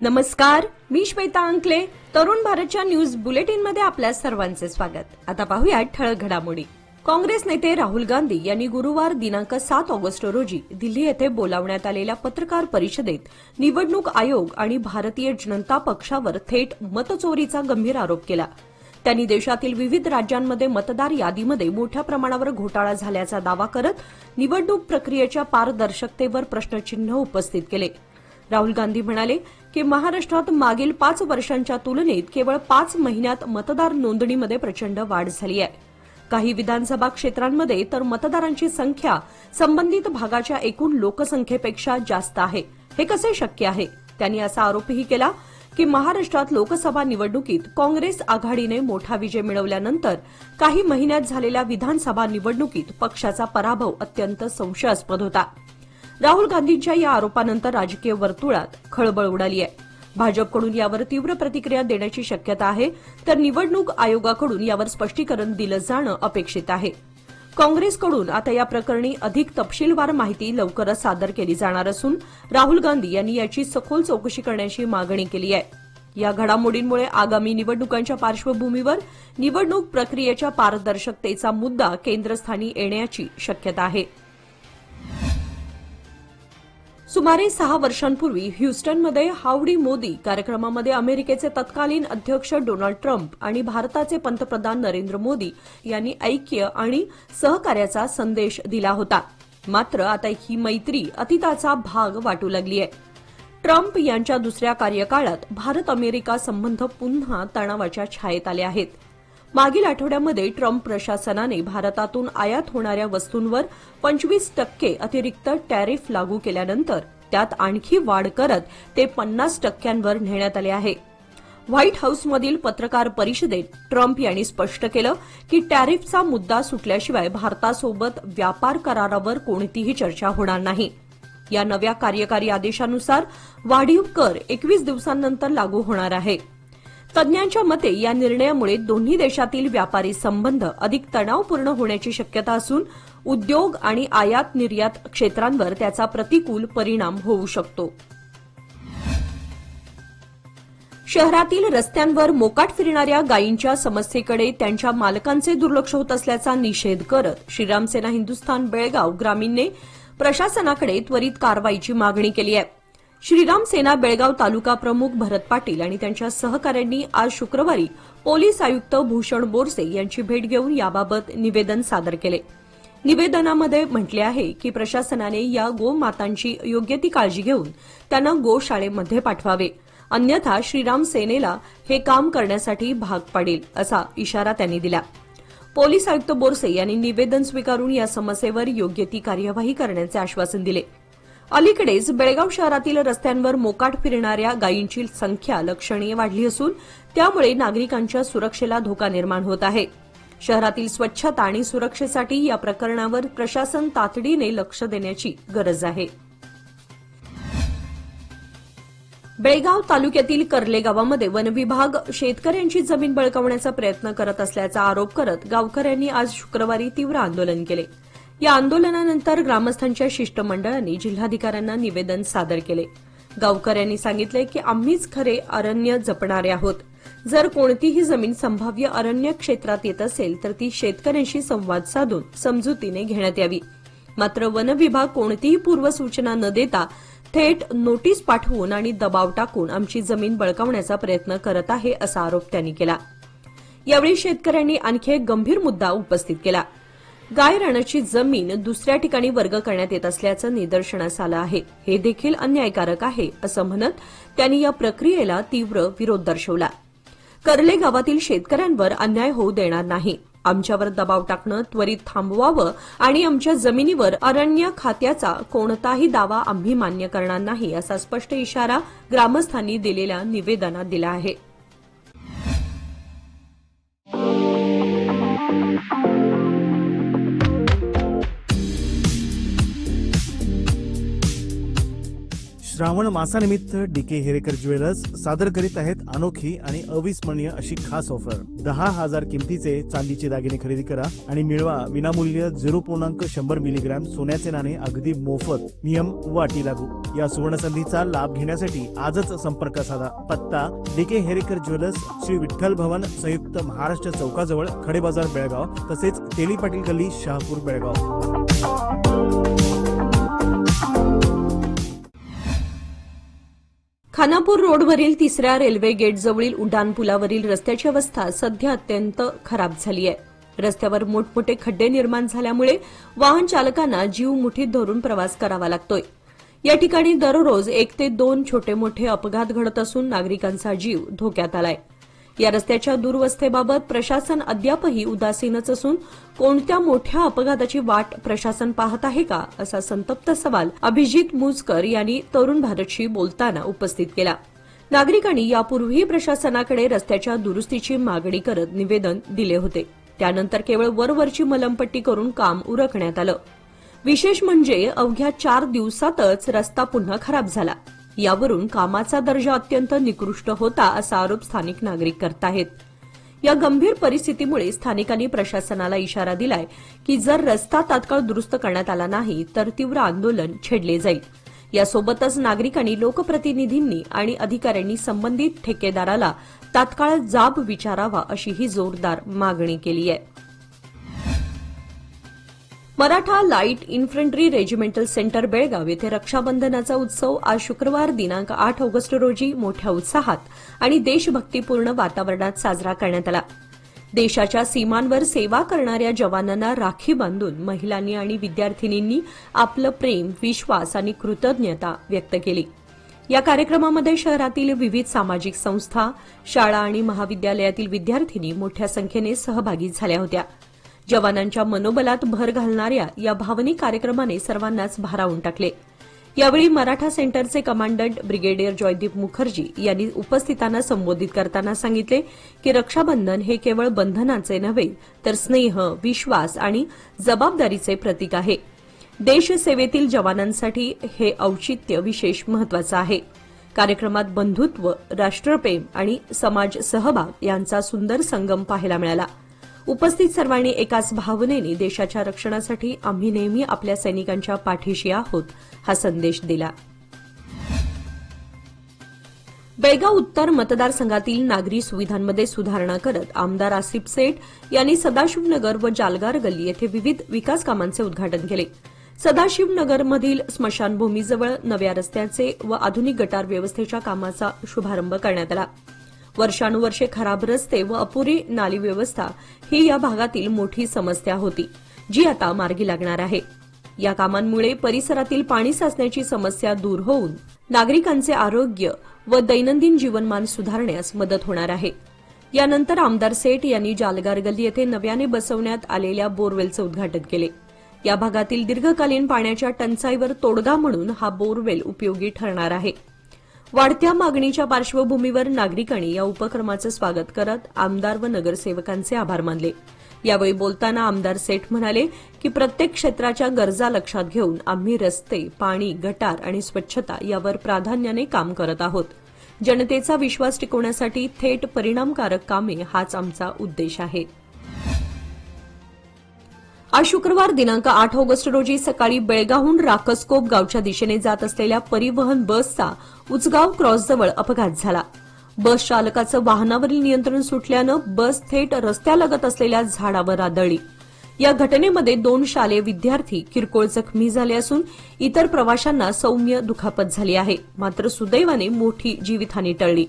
नमस्कार, मी श्वेता अंकले. तरुण भारतच्या न्यूज बुलेटिनमध्ये आपल्या सर्वांचे स्वागत. आता पाहूया ठळक घडामोडी. काँग्रेस नेते राहुल गांधी यांनी गुरुवार दिनांक 7 ऑगस्ट रोजी दिल्ली येथे बोलावण्यात आलेल्या पत्रकार परिषदेत निवडणूक आयोग आणि भारतीय जनता पक्षावर थेट मतचोरीचा गंभीर आरोप केला. त्यांनी देशातील विविध राज्यांमध्ये मतदार यादीमध्ये मोठ्या प्रमाणावर घोटाळा झाल्याचा दावा करत निवडणूक प्रक्रियेच्या पारदर्शकतेवर प्रश्नचिन्ह उपस्थित केले. राहुल गांधी म्हणाले की महाराष्ट्रात मागील 5 वर्षांच्या तुलनेत केवळ 5 महिन्यात मतदार नोंदणीमध्ये प्रचंड वाढ झाली आहे. काही विधानसभा क्षेत्रांमध्ये तर मतदारांची संख्या संबंधित भागाच्या एकूण लोकसंख्येपेक्षा जास्त आहे. हे कसे शक्य आहे? त्यांनी असा आरोपही केला की महाराष्ट्रात लोकसभा निवडणुकीत काँग्रेस आघाडीने मोठा विजय मिळवल्यानंतर काही महिन्यात झालेल्या विधानसभा निवडणुकीत पक्षाचा पराभव अत्यंत संशयास्पद होता. राहुल गांधींच्या या आरोपानंतर राजकीय वर्तुळात खळबळ उडाली आहे. भाजपकडून यावर तीव्र प्रतिक्रिया देण्याची शक्यता आहे, तर निवडणूक आयोगाकडून यावर स्पष्टीकरण दिलं जाणं अपेक्षित आहे. काँग्रेसकडून आता या प्रकरणी अधिक तपशीलवार माहिती लवकरच सादर केली जाणार असून राहुल गांधी यांनी याची सखोल चौकशी करण्याची मागणी केली आहे. या घडामोडींमुळे आगामी निवडणुकांच्या पार्श्वभूमीवर निवडणूक प्रक्रियेच्या पारदर्शकतेचा मुद्दा केंद्रस्थानी येण्याची शक्यता आहे. सुमारे 6 वर्षांपूर्वी ह्यूस्टनमध्ये हाऊडी मोदी कार्यक्रमामध्ये अमेरिकेचे तत्कालीन अध्यक्ष डोनाल्ड ट्रम्प आणि भारताचे पंतप्रधान नरेंद्र मोदी यांनी ऐक्य आणि सहकार्याचा संदेश दिला होता. मात्र आता ही मैत्री अतीताचा भाग वाटू लागली आहे. ट्रम्प यांच्या दुसऱ्या कार्यकाळात भारत अमेरिका संबंध पुन्हा तणावाच्या छायेत आले आहेत. मागील आठवड्यामध्ये ट्रम्प प्रशासनाने भारतातून आयात होणाऱ्या वस्तूंवर 25% अतिरिक्त टॅरिफ लागू केल्यानंतर त्यात आणखी वाढ करत ते 50% नेण्यात आले आहे. व्हाईट हाऊसमधील पत्रकार परिषदेत ट्रम्प यांनी स्पष्ट केलं की टॅरिफचा मुद्दा सुटल्याशिवाय भारतासोबत व्यापार करारावर कोणतीही चर्चा होणार नाही. या नव्या कार्यकारी आदेशानुसार वाढीव कर 21 दिवसांनंतर लागू होणार आहे. तज्ज्ञांच्या मते या निर्णयामुळे दोन्ही देशातील व्यापारी संबंध अधिक तणावपूर्ण होण्याची शक्यता असून उद्योग आणि आयात निर्यात क्षेत्रांवर त्याचा प्रतिकूल परिणाम होऊ शकतो. शहरातील रस्त्यांवर मोकाट फिरणाऱ्या गायींच्या समस्येकडे त्यांच्या मालकांचे दुर्लक्ष होत असल्याचा निषेध करत श्रीराम सेना हिंदुस्थान बेळगाव ग्रामीणने प्रशासनाकडे त्वरित कारवाईची मागणी केली आहे. श्रीराम सेना बेळगाव तालुका प्रमुख भरत पाटील आणि त्यांच्या सहकाऱ्यांनी आज शुक्रवारी पोलीस आयुक्त भूषण बोरसे यांची भेट घेऊन याबाबत निवेदन सादर केले. निवेदनामध्ये म्हटले आहे की प्रशासनाने या गोमातांची योग्य ती काळजी घेऊन त्यांना गोशाळेमध्ये पाठवावे, अन्यथा श्रीराम सेनेला हे काम करण्यासाठी भाग पाडेल असा इशारा त्यांनी दिला. पोलीस आयुक्त बोरसे यांनी निवेदन स्वीकारून या समस्येवर योग्य ती कार्यवाही करण्याचे आश्वासन दिले. अलीकडेच बेळगाव शहरातील रस्त्यांवर मोकाट फिरणाऱ्या गायींची संख्या लक्षणीय वाढली असून त्यामुळे नागरिकांच्या सुरक्षेला धोका निर्माण होत आहे. शहरातील स्वच्छता आणि सुरक्षेसाठी या प्रकरणावर प्रशासन तातडीने लक्ष देण्याची गरज आहे. बेळगाव तालुक्यातील कर्ले गावामध्ये वनविभाग शेतकऱ्यांची जमीन बळकावण्याचा प्रयत्न करत असल्याचा आरोप करत गावकऱ्यांनी आज शुक्रवारी तीव्र आंदोलन केले. या आंदोलनानंतर ग्रामस्थांच्या शिष्टमंडळांनी जिल्हाधिकाऱ्यांना निवेदन सादर केले. गावकऱ्यांनी सांगितले की आम्हीच खरे अरण्य जपणारे आहोत. जर कोणतीही जमीन संभाव्य अरण्य क्षेत्रात येत असेल तर ती शेतकऱ्यांशी संवाद साधून समजुतीने घेण्यात यावी. मात्र वनविभाग कोणतीही पूर्वसूचना न देता थेट नोटीस पाठवून आणि दबाव टाकून आमची जमीन बळकावण्याचा प्रयत्न करत आहे असा आरोप त्यांनी केला. यावेळी शेतकऱ्यांनी आणखी एक गंभीर मुद्दा उपस्थित केला. गाय रानाची जमीन दुसऱ्या ठिकाणी वर्ग करण्यात येत असल्याचं निदर्शनास आलं आहे. हे देखील अन्यायकारक आहे असं म्हणत त्यांनी या प्रक्रियेला तीव्र विरोध दर्शवला. कर्ले गावातील शेतकऱ्यांवर अन्याय होऊ देणार नाही. आमच्यावर दबाव टाकणं त्वरित थांबवावं आणि आमच्या जमिनीवर अरण्य खात्याचा कोणताही दावा आम्ही मान्य करणार नाही असा स्पष्ट इशारा ग्रामस्थांनी दिलेल्या निवेदनात दिला आहे. श्रावण मासानिमित्त डीके हेरेकर ज्वेलर्स सादर करीत आहेत अनोखी आणि अविस्मरणीय अशी खास ऑफर. 10,000 किमतीचे चांदीचे दागिने खरेदी करा आणि मिळवा विनामूल्य 0.100 मिलीग्रॅम सोन्याचे नाणे अगदी मोफत. नियम व अटी लागू. या सुवर्णसंधीचा लाभ घेण्यासाठी आजच संपर्क साधा. पत्ता डीके हेरेकर ज्वेलर्स, श्री विठ्ठल भवन, संयुक्त महाराष्ट्र चौकाजवळ, खडे बाजार, बेळगाव. तसेच तेली पाटील गल्ली, शहापूर, बेळगाव. खानापूर रोडवरील 3ऱ्या रेल्वे गेटजवळील उड्डाणपुलावरील रस्त्याची अवस्था सध्या अत्यंत खराब झाली आहे. रस्त्यावर मोठमोठे खड्डे निर्माण झाल्यामुळे वाहन चालकांना जीव मुठीत धरून प्रवास करावा लागतोय. या ठिकाणी दररोज 1 ते 2 छोटे मोठे अपघात घडत असून नागरिकांचा जीव धोक्यात आलाय. या रस्त्याच्या दुरवस्थेबाबत प्रशासन अद्यापही उदासीनच असून कोणत्या मोठ्या अपघाताची वाट प्रशासन पाहत आहे का, असा संतप्त सवाल अभिजित मुजकर यांनी तरुण भारतशी बोलताना उपस्थित केला. नागरिकांनी यापूर्वीही प्रशासनाकडे रस्त्याच्या दुरुस्तीची मागणी करत निवेदन दिले होते. त्यानंतर केवळ वरवरची मलमपट्टी करून काम उरकण्यात आलं. विशेष म्हणजे अवघ्या 4 दिवसातच रस्ता पुन्हा खराब झाला. यावरून कामाचा दर्जा अत्यंत निकृष्ट होता, असा आरोप स्थानिक नागरिक करत आहेत. या गंभीर परिस्थितीमुळे स्थानिकांनी प्रशासनाला इशारा दिलाय की जर रस्ता तात्काळ दुरुस्त करण्यात आला नाही तर तीव्र आंदोलन छेडले जाईल. यासोबतच नागरिकांनी, लोकप्रतिनिधींनी आणि अधिकाऱ्यांनी संबंधित ठेकेदाराला तात्काळ जाब विचारावा, अशीही जोरदार मागणी केली आहे. Maratha light infantry regimental centre Belgaum येथे रक्षाबंधनाचा उत्सव आज शुक्रवार दिनांक 8 ऑगस्ट रोजी मोठ्या उत्साहात आणि देशभक्तीपूर्ण वातावरणात साजरा करण्यात आला. देशाच्या सीमांवर सेवा करणाऱ्या जवानांना राखी बांधून महिलांनी आणि विद्यार्थिनींनी आपलं प्रेम, विश्वास आणि कृतज्ञता व्यक्त केली. या कार्यक्रमामध्ये शहरातील विविध सामाजिक संस्था, शाळा आणि महाविद्यालयातील विद्यार्थिनी मोठ्या संख्येने सहभागी झाल्या होत्या. जवानांच्या मनोबलात भर घालणाऱ्या या भावनिक कार्यक्रमाने सर्वांनाच भारावून टाकले. यावेळी मराठा सेंटरचे कमांडंट ब्रिगेडियर जयदीप मुखर्जी यांनी उपस्थितांना संबोधित करताना सांगितले की रक्षाबंधन हे केवळ बंधनाचे नव्हे तर स्नेह, विश्वास आणि जबाबदारीचे प्रतीक आहे. देशसेवेतील जवानांसाठी हे औचित्य विशेष महत्वाचं आहे. कार्यक्रमात बंधुत्व, राष्ट्रप्रेम आणि समाज सहभाग यांचा सुंदर संगम पाहायला मिळाला. उपस्थित सर्वांनी एकाच भावनेने देशाच्या रक्षणासाठी आम्ही नेहमी आपल्या सैनिकांच्या पाठीशी आहोत हा संदेश दिला. बेळगाव उत्तर मतदारसंघातील नागरी सुविधांमध्ये सुधारणा करत आमदार आसिफ सेठ यांनी सदाशिवनगर व जालगार गल्ली येथे विविध विकास कामांचे उद्घाटन केले. सदाशिवनगरमधील स्मशानभूमीजवळ नव्या रस्त्याचे व आधुनिक गटार व्यवस्थेच्या कामाचा शुभारंभ करण्यात आला. वर्षानुवर्षे खराब रस्ते व अपुरी नाली व्यवस्था ही या भागातील मोठी समस्या होती, जी आता मार्गी लागणार आहे. या कामांमुळे परिसरातील पाणी साचण्याची समस्या दूर होऊन नागरिकांचे आरोग्य व दैनंदिन जीवनमान सुधारण्यास मदत होणार आहे. यानंतर आमदार सेठ यांनी जालगार गल्ली येथे नव्याने बसवण्यात आलेल्या बोरवेलचं उद्घाटन केले. या भागातील दीर्घकालीन पाण्याच्या टंचाईवर तोडगा म्हणून हा बोरवेल उपयोगी ठरणार आहे. वाढत्या मागणीच्या पार्श्वभूमीवर नागरिकांनी या उपक्रमाचं स्वागत करत आमदार व नगरसेवकांचे आभार मानले. यावेळी बोलताना आमदार सेठ म्हणाले की प्रत्येक क्षेत्राच्या गरजा लक्षात घेऊन आम्ही रस्ते, पाणी, गटार आणि स्वच्छता यावर प्राधान्याने काम करत आहोत. जनतेचा विश्वास टिकवण्यासाठी थेट परिणामकारक कामे हाच आमचा उद्देश आहे. आज शुक्रवार दिनांक 8 ऑगस्ट रोजी सकाळी बेळगावहून राकसकोप गावच्या दिशेने जात असलेल्या परिवहन बसचा उचगाव क्रॉसजवळ अपघात झाला. बस चालकाचं वाहनावरील नियंत्रण सुटल्यानं बस थेट रस्त्यालगत असलेल्या झाडावर आदळली. या घटनेमध्ये 2 शालेय विद्यार्थी किरकोळ जखमी झाले असून इतर प्रवाशांना सौम्य दुखापत झाली आहे. मात्र सुदैवाने मोठी जीवितहानी टळली.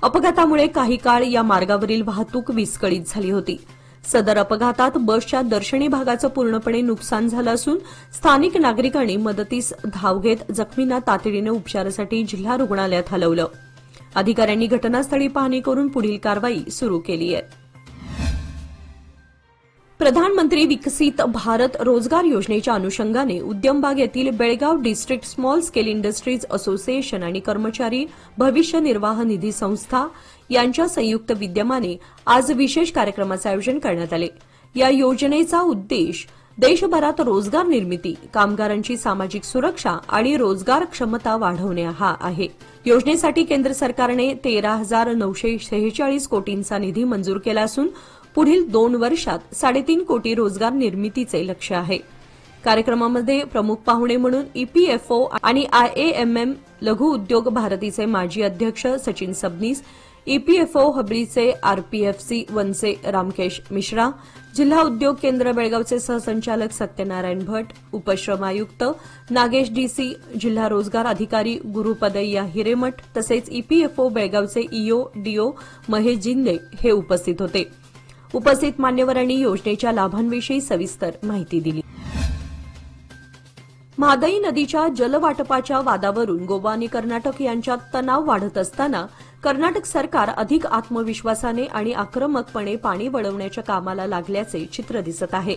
अपघातामुळे काही काळ या मार्गावरील वाहतूक विस्कळीत झाली होती. सदर अपघातात बसच्या दर्शनी भागाचं पूर्णपणे नुकसान झालं असून स्थानिक नागरिकांनी मदतीस धाव घेत जखमींना तातडीने उपचारासाठी जिल्हा रुग्णालयात हलवलं. अधिकाऱ्यांनी घटनास्थळी पाहणी करून पुढील कारवाई सुरू केली आहे. प्रधानमंत्री विकसित भारत रोजगार योजनेच्या अनुषंगाने उद्यमबाग येथील Belgaum district small scale industries association आणि कर्मचारी भविष्य निर्वाह निधी संस्था यांच्या संयुक्त विद्यमाने आज विशेष कार्यक्रमाचे आयोजन करण्यात आले. या योजनेचा उद्देश देशभरात रोजगार निर्मिती, कामगारांची सामाजिक सुरक्षा आणि रोजगार क्षमता वाढवणे हा आहे. योजनेसाठी केंद्र सरकारने 13,946 कोटींचा निधी मंजूर केला असून पुढील 2 वर्षात 3.5 कोटी रोजगार निर्मितीचे लक्ष्य आहे. कार्यक्रमामध्ये प्रमुख पाहुणे म्हणून ईपीएफओ आणि आयएएमएम लघु उद्योग भारतीचे माजी अध्यक्ष सचिन सबनीस, ईपीएफओ हबळीचे आरपीएफसी वनचे रामकेश मिश्रा, जिल्हा उद्योग केंद्र बेळगावचे सहसंचालक सत्यनारायण भट, उपश्रम आयुक्त नागेश डीसी, जिल्हा रोजगार अधिकारी गुरुपदैया हिरेमठ तसेच ईपीएफओ बेळगावचे ईओ डीओ महेश जिंदे हे उपस्थित होते. उपस्थित मान्यवरांनी योजनेच्या लाभांविषयी सविस्तर माहिती दिली. महादाई नदीच्या जलवाटपाच्या वादावरून गोवा आणि कर्नाटक यांच्यात तणाव वाढत असताना कर्नाटक सरकार अधिक आत्मविश्वासाने आणि आक्रमकपणे पाणी वळवण्याच्या कामाला लागल्याचे चित्र दिसत आहे.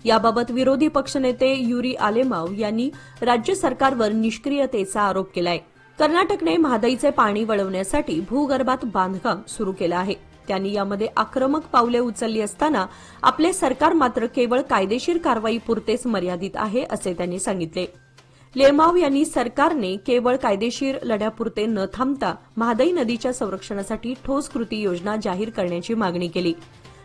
याबाबत विरोधी पक्षनेते युरी आलेमाव यांनी राज्य सरकारवर निष्क्रियतेचा आरोप केलाय. कर्नाटकने महादाईचे पाणी वळवण्यासाठी भूगर्भात बांधकाम सुरू केलं आहे. त्यांनी यामध्ये आक्रमक पावले उचलली असताना आपले सरकार मात्र केवळ कायदेशीर कारवाईपुरतेच मर्यादित आहे असे त्यांनी सांगितले. लेमाव यांनी सरकारने केवळ कायदेशीर लढ्यापुरते न थांबता महादाई नदीच्या संरक्षणासाठी ठोस कृती योजना जाहीर करण्याची मागणी केली.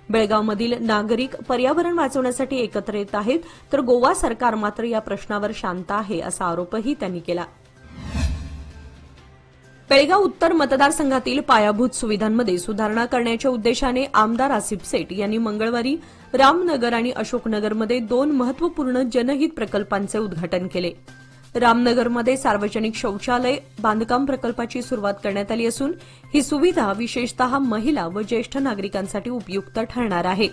बेळगावमधील नागरिक पर्यावरण वाचवण्यासाठी एकत्र येत आहेत, तर गोवा सरकार मात्र या प्रश्नावर शांत आहे असा आरोपही त्यांनी केला. बेळगाव उत्तर मतदारसंघातील पायाभूत सुविधांमध्ये सुधारणा करण्याच्या उद्देशाने आमदार आसिफ सेठ यांनी मंगळवारी रामनगर आणि अशोकनगरमध्ये 2 महत्वपूर्ण जनहित प्रकल्पांचे उद्घाटन केले. रामनगरमध्ये सार्वजनिक शौचालय बांधकाम प्रकल्पाची सुरुवात करण्यात आली असून ही सुविधा विशेषतः महिला व ज्येष्ठ नागरिकांसाठी उपयुक्त ठरणार आहे.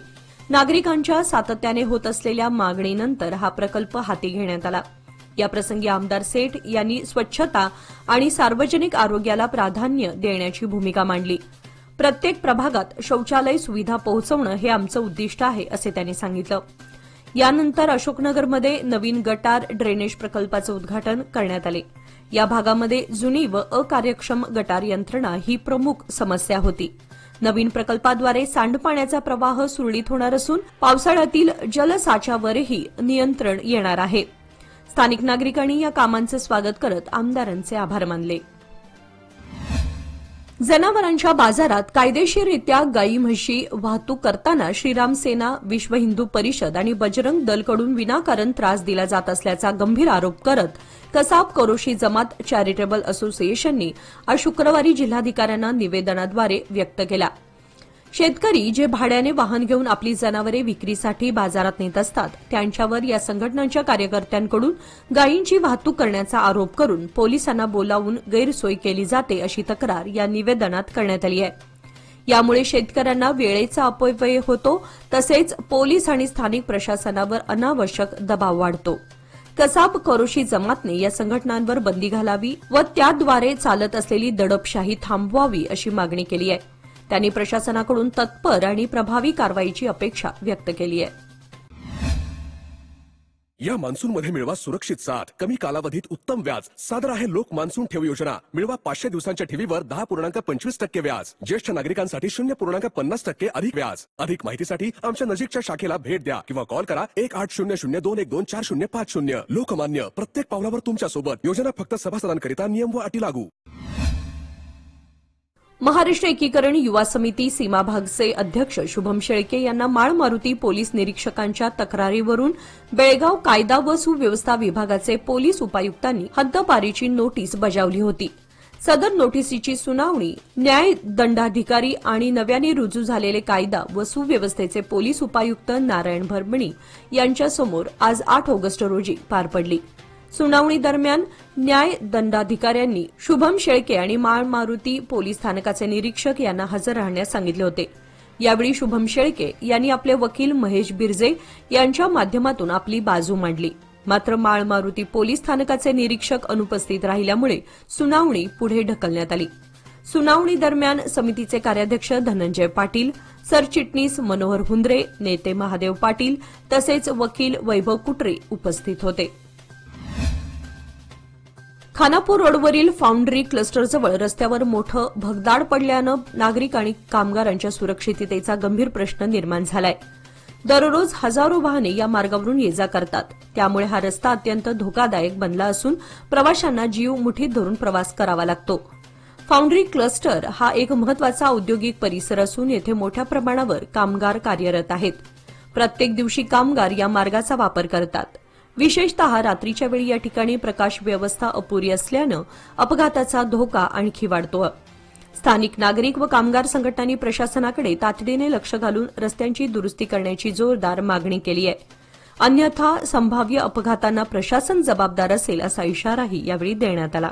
नागरिकांच्या सातत्याने होत असलेल्या मागणीनंतर हा प्रकल्प हाती घेण्यात आला. याप्रसंगी आमदार सेठ यांनी स्वच्छता आणि सार्वजनिक आरोग्याला प्राधान्य देण्याची भूमिका मांडली. प्रत्येक प्रभागात शौचालय सुविधा पोहोचवणं हे आमचं उद्दिष्ट आहे असे त्यांनी सांगितलं. यानंतर अशोकनगरमध्ये नवीन गटार ड्रेनेज प्रकल्पाचं उद्घाटन करण्यात आले. या भागामध्ये जुनी व अकार्यक्षम गटार यंत्रणा ही प्रमुख समस्या होती. नवीन प्रकल्पाद्वारे सांडपाण्याचा प्रवाह सुरळीत होणार असून पावसाळ्यातील जलसाच्यावरही नियंत्रण येणार आहे. स्थानिक नागरिकांनी या कामांचे स्वागत करत आमदारांचे आभार मानले. जनावरांच्या बाजारात कायदेशीररित्या गायी म्हशी वाहतूक करताना श्रीराम सेना, विश्व हिंदू परिषद आणि बजरंग दलकडून विनाकारण त्रास दिला जात असल्याचा गंभीर आरोप करत कसाब करोशी जमात चॅरिटेबल असोसिएशननी आज शुक्रवारी जिल्हाधिकाऱ्यांना निवेदनाद्वारे व्यक्त केला. शेतकरी जे भाड्याने वाहन घेऊन आपली जनावरे विक्रीसाठी बाजारात नेत असतात त्यांच्यावर या संघटनांच्या कार्यकर्त्यांकडून गायींची वाहतूक करण्याचा आरोप करून पोलिसांना बोलावून गैरसोय केली जाते अशी तक्रार या निवेदनात करण्यात आली आहे. यामुळे शेतकऱ्यांना वेळेचा अपव्यय होतो तसेच पोलीस आणि स्थानिक प्रशासनावर अनावश्यक दबाव वाढतो. कसाब करोशी जमातने या संघटनांवर बंदी घालावी व त्याद्वारे चालत असलेली दडपशाही थांबवावी अशी मागणी केली आहे. त्यांनी प्रशासनाकडून तत्पर आणि प्रभावी कारवाईची अपेक्षा व्यक्त केली आहे. या मान्सूनमध्ये मिळवा सुरक्षित साथ, कमी कालावधीत उत्तम व्याज. सादर आहे लोक मान्सून ठेव योजना. मिळवा 500 दिवसांच्या ठेवीवर 10.25% व्याज. ज्येष्ठ नागरिकांसाठी 0.50% अधिक व्याज. अधिक माहितीसाठी आमच्या नजीकच्या शाखेला भेट द्या किंवा कॉल करा 1800-212-4050. लोकमान्य, प्रत्येक पावलावर तुमच्या सोबत. योजना फक्त सभासदांकरिता, नियम व अटी लागू. महाराष्ट्र एकीकरण युवा समिती सीमाभागचे अध्यक्ष शुभम शेळके यांना माळ मारुती पोलीस निरीक्षकांच्या तक्रारीवरून बेळगाव कायदा व सुव्यवस्था विभागाचे पोलीस उपायुक्तांनी हद्दपारीची नोटीस बजावली होती. सदर नोटीसीची सुनावणी न्याय दंडाधिकारी आणि नव्याने रुजू झालेले कायदा व सुव्यवस्थेचे पोलीस उपायुक्त नारायण भरमणी यांच्यासमोर आज 8 ऑगस्ट रोजी पार पडली. सुनावणी दरम्यान न्याय दंडाधिकाऱ्यांनी शुभम शेळके आणि माळ मारुती पोलीस स्थानकाचे निरीक्षक यांना हजर राहण्यास सांगितले होते. यावेळी शुभम शेळके यांनी आपले वकील महेश बिरजे यांच्या माध्यमातून आपली बाजू मांडली. मात्र माळ मारुती पोलीस स्थानकाचे निरीक्षक अनुपस्थित राहिल्यामुळे सुनावणी पुढे ढकलण्यात आली. सुनावणी दरम्यान समितीचे कार्याध्यक्ष धनंजय पाटील, सरचिटणीस मनोहर हुंद्रे, नेते महादेव पाटील तसेच वकील वैभव कुटरे उपस्थित होते. खानापूर रोडवरील फाउंड्री क्लस्टरजवळ रस्त्यावर मोठं भगदाड पडल्यानं नागरिक आणि कामगारांच्या सुरक्षिततेचा गंभीर प्रश्न निर्माण झालाय. दररोज हजारो वाहने या मार्गावरून ये जा करतात. त्यामुळे हा रस्ता अत्यंत धोकादायक बनला असून प्रवाशांना जीव मुठीत धरून प्रवास करावा लागतो. फाउंड्री क्लस्टर हा एक महत्वाचा औद्योगिक परिसर असून येथे मोठ्या प्रमाणावर कामगार कार्यरत आहेत. प्रत्येक दिवशी कामगार या मार्गाचा वापर करतात. विशेषतः रात्रीच्या वेळी या ठिकाणी प्रकाश व्यवस्था अपुरी असल्यानं अपघाताचा धोका आणखी वाढतो. स्थानिक नागरिक व कामगार संघटनांनी प्रशासनाकडे तातडीने लक्ष घालून रस्त्यांची दुरुस्ती करण्याची जोरदार मागणी केली आहे. अन्यथा संभाव्य अपघातांना प्रशासन जबाबदार असेल असा इशाराही यावेळी देण्यात आला.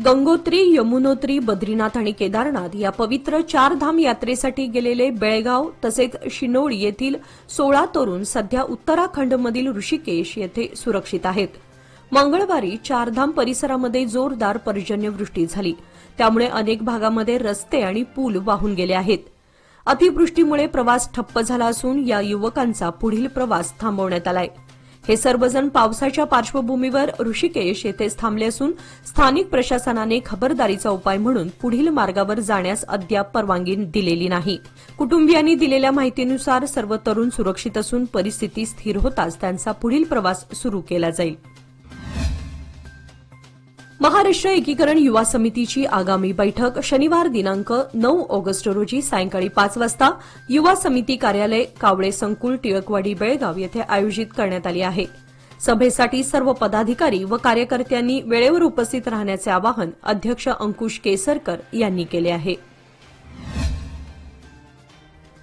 गंगोत्री, यमुनोत्री, बद्रीनाथ आणि केदारनाथ या पवित्र चारधाम यात्रेसाठी गेलेले बेळगाव तसेच शिनोळ येथील 16 तरुण सध्या उत्तराखंडमधील ऋषिकेश येथे सुरक्षित आहेत. मंगळवारी चारधाम परिसरामध्ये जोरदार पर्जन्यवृष्टी झाली. त्यामुळे अनेक भागामध्ये रस्ते आणि पूल वाहून गेले आहेत. अतिवृष्टीमुळे प्रवास ठप्प झाला असून या युवकांचा पुढील प्रवास थांबवण्यात आलाय. हे सर्वजण पावसाच्या पार्श्वभूमीवर ऋषिकेश येथेच थांबले असून स्थानिक प्रशासनाने खबरदारीचा उपाय म्हणून पुढील मार्गावर जाण्यास अद्याप परवानगी दिलेली नाही. कुटुंबियांनी दिलेल्या माहितीनुसार सर्व तरुण सुरक्षित असून परिस्थिती स्थिर होताच त्यांचा पुढील प्रवास सुरू केला जाईल. महाराष्ट्र एकीकरण युवा समितीची आगामी बैठक शनिवार दिनांक 9 ऑगस्ट रोजी सायंकाळी 5 वाजता युवा समिती कार्यालय कावळे संकुल टिळकवाडी बेळगाव येथे आयोजित करण्यात आली आहे. सभेसाठी सर्व पदाधिकारी व कार्यकर्त्यांनी वेळेवर उपस्थित राहण्याचे आवाहन अध्यक्ष अंकुश केसरकर यांनी केले आहे.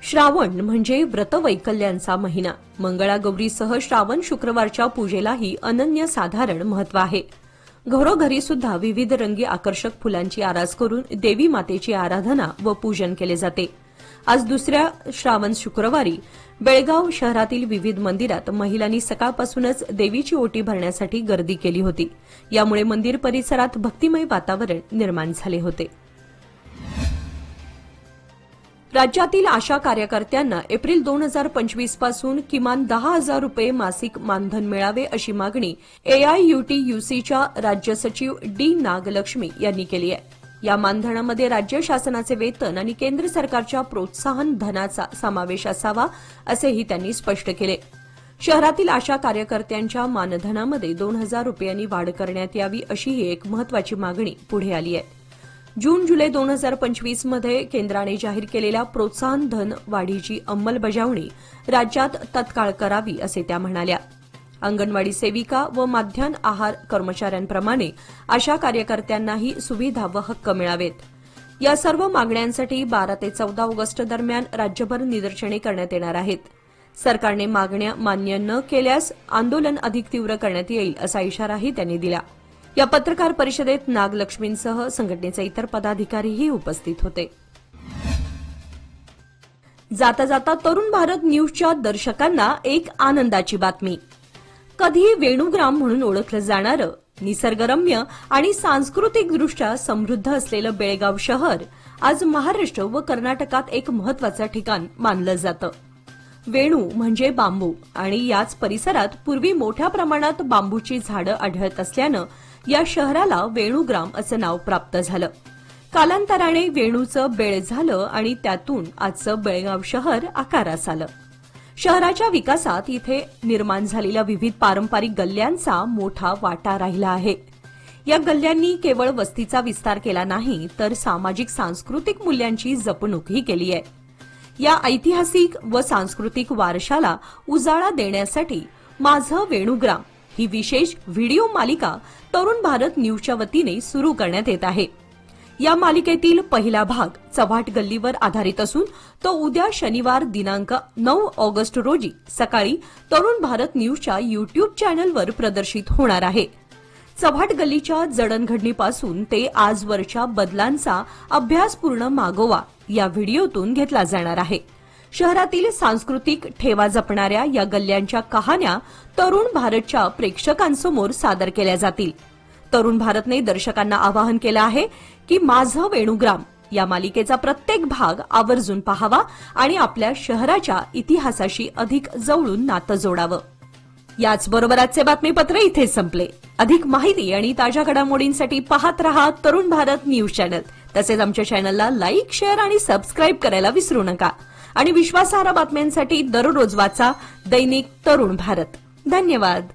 श्रावण म्हणजे व्रतवैकल्यांचा महिना. मंगळागौरीसह श्रावण शुक्रवारच्या पूजेलाही अनन्यसाधारण महत्व आहे. घरोघरी सुद्धा विविध रंगी आकर्षक फुलांची आरास करून देवी मातेची आराधना व पूजन केले जाते. आज दुसऱ्या श्रावण शुक्रवारी बेळगाव शहरातील विविध मंदिरात महिलांनी सकाळपासूनच देवीची ओटी भरण्यासाठी गर्दी केली होती. यामुळे मंदिर परिसरात भक्तिमय वातावरण निर्माण झाले होते. राज्यातील आशा कार्यकर्त्यांना एप्रिल 2025 पासून किमान 10,000 रुपये मासिक मानधन मिळावे अशी मागणी एआययुटीयूसीच्या राज्य सचिव डी नागलक्ष्मी यांनी केली आहे. या मानधनामध्ये राज्य शासनाचे वेतन आणि केंद्र सरकारच्या प्रोत्साहन धनाचा समावेश असावा असेही त्यांनी स्पष्ट केले. शहरातील आशा कार्यकर्त्यांच्या मानधनामध्ये 2,000 रुपयांनी वाढ करण्यात यावी अशीही एक महत्वाची मागणी पुढे आली आहे. जून-जुलै 2025 मध्ये केंद्राने जाहीर केलेल्या प्रोत्साहन धन वाढीची अंमलबजावणी राज्यात तत्काळ करावी असे त्या म्हणाल्या. अंगणवाडी सेविका व माध्यान्ह आहार कर्मचाऱ्यांप्रमाणे आशा कार्यकर्त्यांनाही सुविधा व हक्क मिळावेत. या सर्व मागण्यांसाठी 12 ते 14 ऑगस्ट दरम्यान राज्यभर निदर्शने करण्यात येणार आहेत. सरकारने मागण्या मान्य न केल्यास आंदोलन अधिक तीव्र करण्यात येईल असा इशाराही त्यांनी दिला. या पत्रकार परिषदेत नागलक्ष्मींसह संघटनेचे इतर पदाधिकारीही उपस्थित होते. जाता जाता तरुण भारत न्यूजच्या दर्शकांना एक आनंदाची बातमी. कधी वेणुग्राम म्हणून ओळखलं जाणारं निसर्गरम्य आणि सांस्कृतिकदृष्ट्या समृद्ध असलेलं बेळगाव शहर आज महाराष्ट्र व कर्नाटकात एक महत्वाचं ठिकाण मानलं जातं. वेणू म्हणजे बांबू आणि याच परिसरात पूर्वी मोठ्या प्रमाणात बांबूची झाडं आढळत असल्यानं या शहराला वेणुग्राम असं नाव प्राप्त झालं. कालांतराने वेणूचं बेळ झालं आणि त्यातून आजचं बेळगाव शहर आकारास आलं. शहराच्या विकासात इथे निर्माण झालेल्या विविध पारंपरिक गल्ल्यांचा मोठा वाटा राहिला आहे. या गल्ल्यांनी केवळ वस्तीचा विस्तार केला नाही तर सामाजिक सांस्कृतिक मूल्यांची जपणूकही केली आहे. या ऐतिहासिक व सांस्कृतिक वारशाला उजाळा देण्यासाठी माझं वेणुग्राम ही विशेष व्हिडिओ मालिका तरुण भारत न्यूजच्या वतीने सुरू करण्यात येत आहे. या मालिकेतील पहिला भाग चव्हाट गल्लीवर आधारित असून तो उद्या शनिवार दिनांक 9 ऑगस्ट रोजी सकाळी तरुण भारत न्यूजच्या युट्यूब चॅनलवर प्रदर्शित होणार आहे. चव्हाट गल्लीच्या जडणघडणीपासून ते आजवरच्या बदलांचा अभ्यासपूर्ण मागोवा या व्हिडिओतून घेतला जाणार आहे. शहरातील सांस्कृतिक ठेवा जपणाऱ्या या गल्ल्यांच्या कहाण्या तरुण भारतच्या प्रेक्षकांसमोर सादर केल्या जातील. तरुण भारतने दर्शकांना आवाहन केलं आहे की माझं वेणुग्राम या मालिकेचा प्रत्येक भाग आवर्जून पाहावा आणि आपल्या शहराच्या इतिहासाशी अधिक जवळून नातं जोडावं. याचबरोबर आजचे बातमीपत्र इथे संपले. अधिक माहिती आणि ताज्या घडामोडींसाठी पाहत रहा तरुण भारत न्यूज चॅनल. तसेच आमच्या चॅनलला लाईक, शेअर आणि सबस्क्राईब करायला विसरू नका. आणि विश्वासार्ह बातम्यांसाठी दररोज वाचा दैनिक तरुण भारत. धन्यवाद.